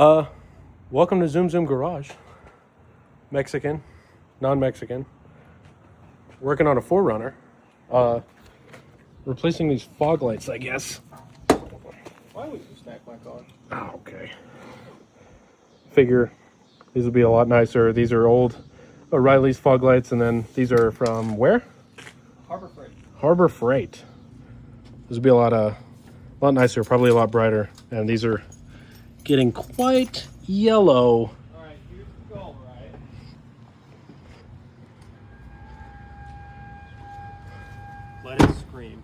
Welcome to Zoom Zoom Garage. Mexican, non-Mexican. Working on a 4Runner. Replacing these fog lights, I guess. Why would you stack my car? Oh, okay. Figure these will be a lot nicer. These are old O'Reilly's fog lights, and then these are from where? Harbor Freight. Harbor Freight. This will be a lot nicer, probably a lot brighter. And these are getting quite yellow. All right, here's the goal, right? Let it scream.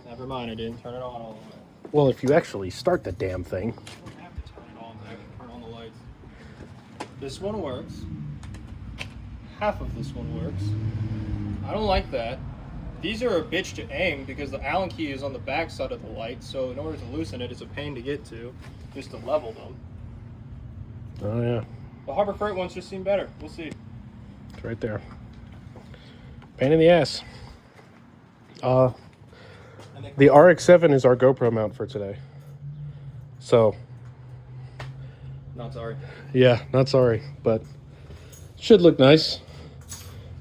Never mind, I didn't turn it on all the way. Well, if you actually start the damn thing. I don't have to turn it on. I can turn on the lights. This one works. Half of this one works. I don't like that. These are a bitch to aim because the Allen key is on the back side of the light, so in order to loosen it, it's a pain to get to, just to level them. Oh, yeah. The Harbor Freight ones just seem better. We'll see. It's right there. Pain in the ass. The RX-7 is our GoPro mount for today. So. Not sorry. Yeah, not sorry, but should look nice.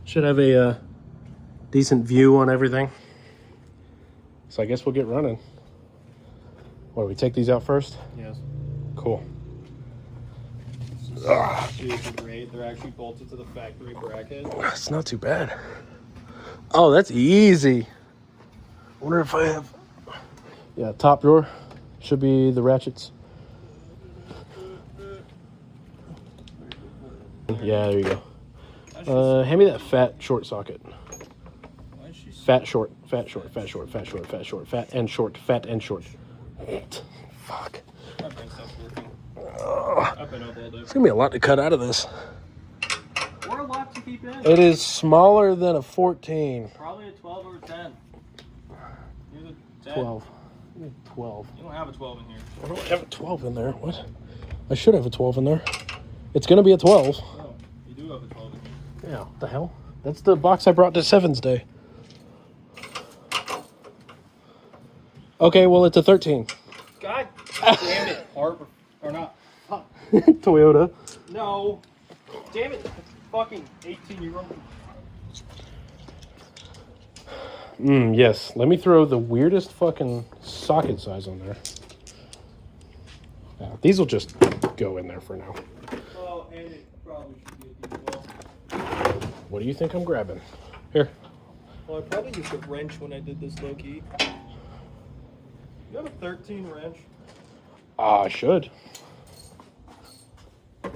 Should have a decent view on everything. So I guess we'll get running. What, do we take these out first? Yes. Cool. Super great. They're actually bolted to the factory bracket. It's not too bad. Oh, that's easy. I wonder if I have... Yeah, top drawer should be the ratchets. Yeah, there you go. Hand me that fat short socket. Fat short, fat short, fat short, fat short, fat short, fat and short, fat and short. Fuck. My brain stopped working. I've been up all day. It's gonna be a lot to cut out of this. Or a lot to keep in. It is smaller than a 14. Probably a 12 or a 10. Here's a 10. 12. 12. You don't have a 12 in here. I don't have a 12 in there. What? I should have a 12 in there. It's gonna be a 12. No, you do have a 12 in here. Yeah, what the hell? That's the box I brought to Seven's Day. Okay, well, it's a 13. God damn it, Harbor. Or not. Huh. Toyota. No. Damn it. Fucking 18-year-old. Yes. Let me throw the weirdest fucking socket size on there. Yeah, these will just go in there for now. Oh, and it probably should be a D12. What do you think I'm grabbing? Here. Well, I probably used a wrench when I did this low-key. You have a 13 wrench? I should. It's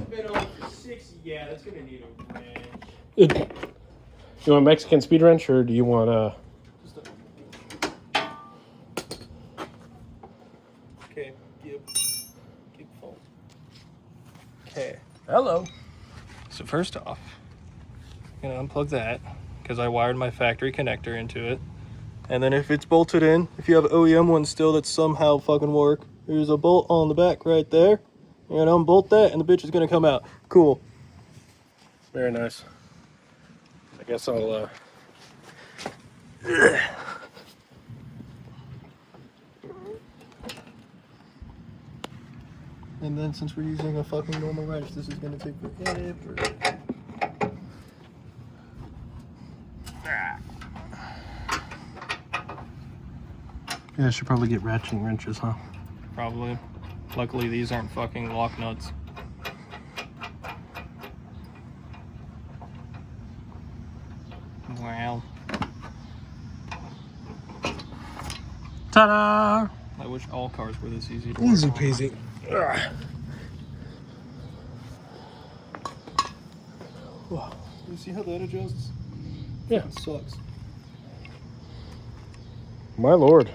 been over for 6. Yeah, that's gonna need a wrench. You want Mexican speed wrench, or do you want Just a... Okay, give phone. Okay. Hello. So first off, I'm gonna unplug that because I wired my factory connector into it. And then if it's bolted in, if you have OEM ones still that somehow fucking work, there's a bolt on the back right there. And unbolt that and the bitch is gonna come out. Cool. Very nice. I guess I'll And then since we're using a fucking normal wrench, this is gonna take forever. Yeah, I should probably get ratcheting wrenches, huh? Probably. Luckily, these aren't fucking lock nuts. Wow. Ta-da! I wish all cars were this easy to Easy work on. peasy. Ugh. You see how that adjusts? Yeah. It sucks. My lord.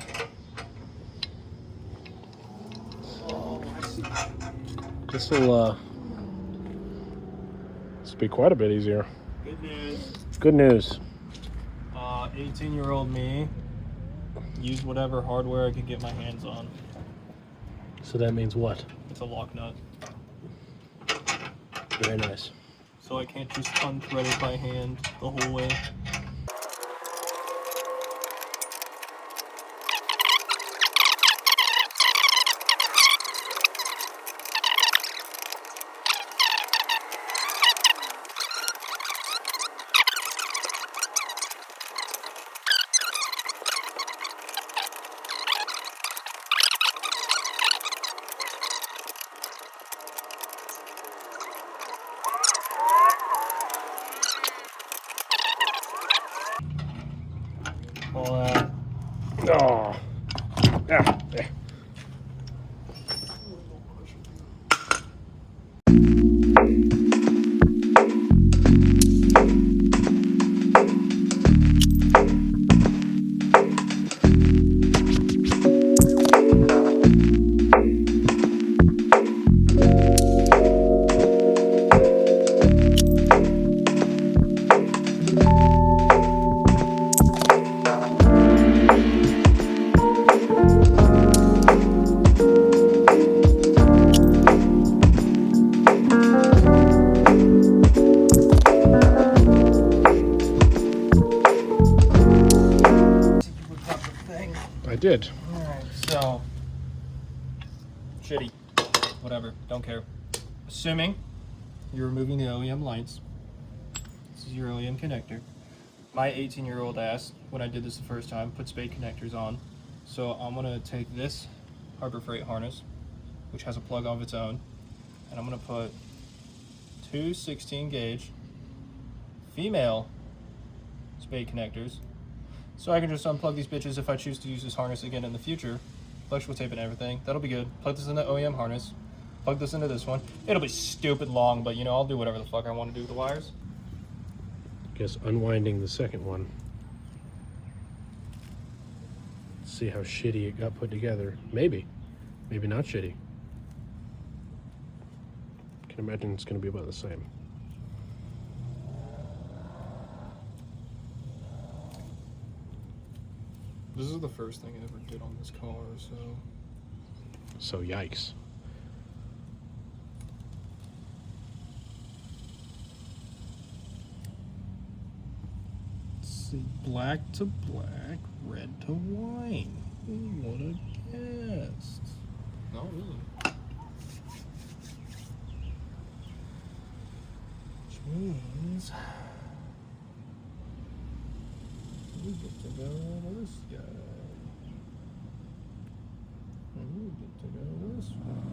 Oh, I see. This will be quite a bit easier. Good news. Good news. 18-year-old me used whatever hardware I could get my hands on. So that means what? It's a lock nut. Very nice. So I can't just unthread it by hand the whole way. Oh. Yeah. I did. Alright, so. Shitty. Whatever, don't care. Assuming you're removing the OEM lights, this is your OEM connector. My 18-year-old ass, when I did this the first time, put spade connectors on. So I'm gonna take this Harbor Freight harness, which has a plug of its own, and I'm gonna put two 16 gauge female spade connectors, so I can just unplug these bitches if I choose to use this harness again in the future. Electrical tape and everything, that'll be good. Plug this in the OEM harness, plug this into this one. It'll be stupid long, but you know, I'll do whatever the fuck I want to do with the wires. Guess unwinding the second one. See how shitty it got put together. Maybe not shitty. Can imagine it's going to be about the same. This is the first thing I ever did on this car, So yikes. let's see, black to black, red to wine. Who would have guessed? Not really. Which means we get to go on this guy. And we get to go this one.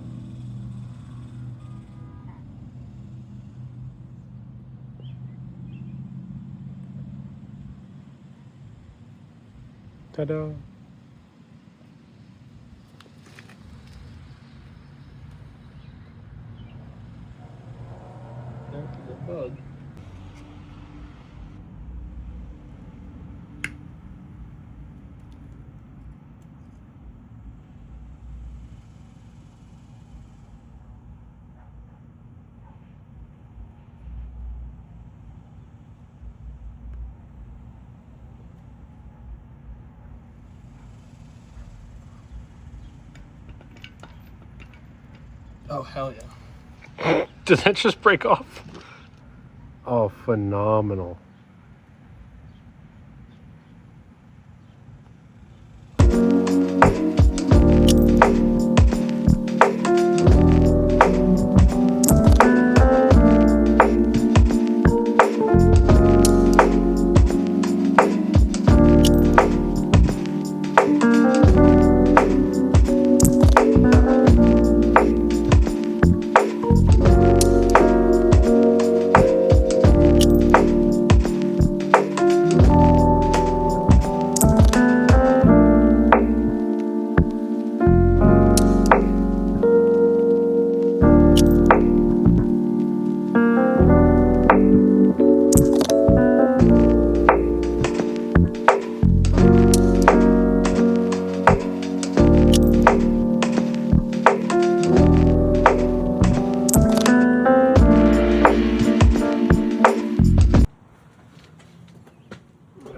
Ta-da. That's a bug. Oh, hell yeah. Did that just break off? Oh, phenomenal.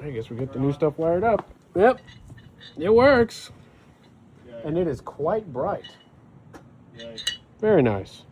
I guess we get the new stuff wired up. Yep, it works. Yay. And it is quite bright. Yay. Very nice.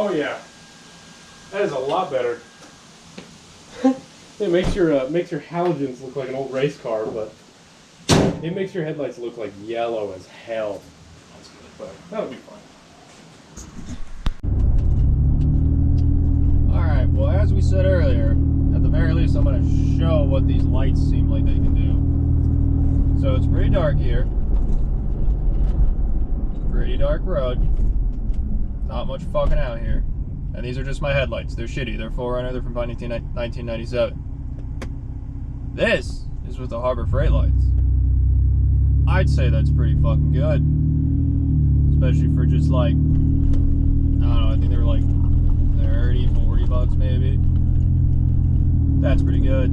Oh yeah, that is a lot better. It makes your halogens look like an old race car, but it makes your headlights look like yellow as hell. That's good, but that'll be fine. All right. Well, as we said earlier, at the very least, I'm going to show what these lights seem like they can do. So it's pretty dark here. Pretty dark road. Not much fucking out here. And these are just my headlights. They're shitty. They're 4Runner. They're from 1997. This is with the Harbor Freight lights. I'd say that's pretty fucking good. Especially for just like, I don't know, I think they were like 30, 40 bucks maybe. That's pretty good.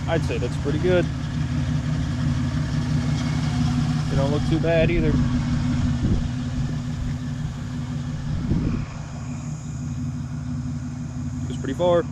I'd say that's pretty good. They don't look too bad either. It's pretty far.